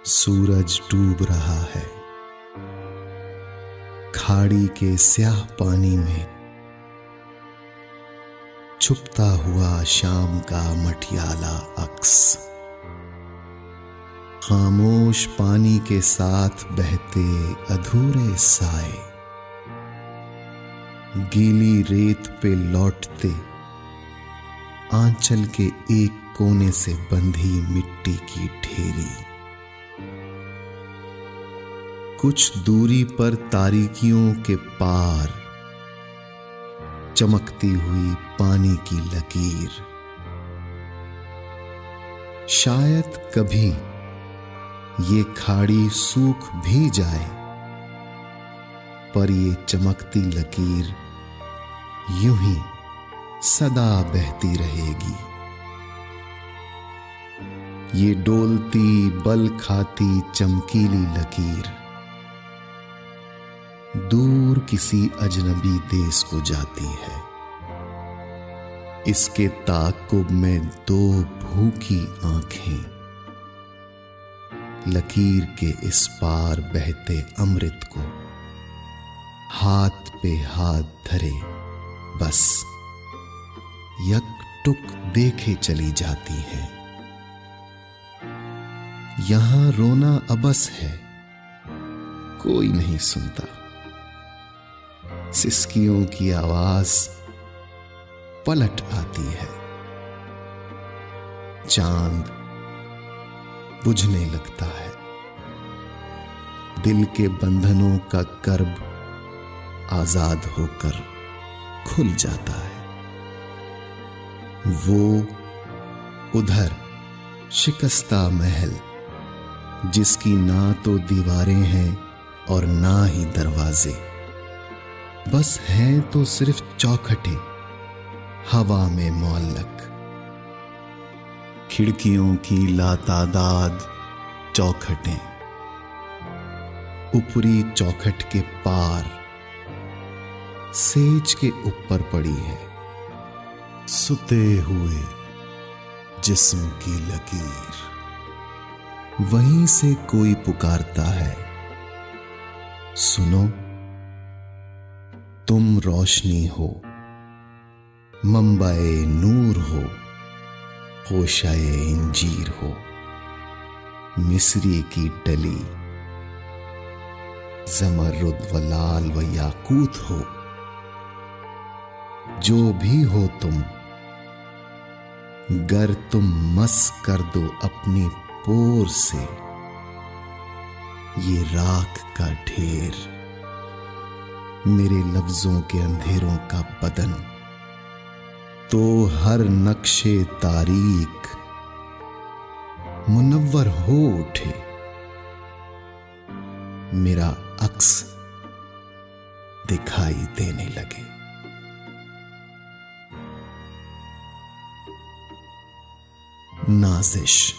सूरज डूब रहा है खाड़ी के स्याह पानी में, छुपता हुआ शाम का मटियाला अक्स। खामोश पानी के साथ बहते अधूरे साए, गीली रेत पे लौटते आंचल के एक कोने से बंधी मिट्टी की ढेरी। कुछ दूरी पर तारीकियों के पार चमकती हुई पानी की लकीर। शायद कभी ये खाड़ी सूख भी जाए, पर ये चमकती लकीर यूं ही सदा बहती रहेगी। ये डोलती बल खाती चमकीली लकीर दूर किसी अजनबी देश को जाती है। इसके ताक़ुब में दो भूखी आंखें लकीर के इस पार बहते अमृत को हाथ पे हाथ धरे बस यकटुक देखे चली जाती हैं। यहां रोना अबस है, कोई नहीं सुनता। सिसकियों की आवाज पलट आती है। चांद बुझने लगता है। दिल के बंधनों का कर्ब आजाद होकर खुल जाता है। वो उधर शिकस्ता महल, जिसकी ना तो दीवारें हैं और ना ही दरवाजे, बस हैं तो सिर्फ चौखटें हवा में मुअल्लक। खिड़कियों की लातादाद चौखटें ऊपरी चौखट के पार सेज के ऊपर पड़ी है। सुते हुए जिस्म की लकीर। वहीं से कोई पुकारता है, सुनो, तुम रोशनी हो, मंबाए नूर हो, होशाए इंजीर हो, मिस्री की डली, ज़मरुद व लाल व याकूत हो। जो भी हो तुम, गर तुम मस कर दो अपनी पोर से ये राख का ढेर, मेरे लफ्जों के अंधेरों का बदन, तो हर नक्शे तारीक मुनव्वर हो उठे। मेरा अक्स दिखाई देने लगे। नाज़िश।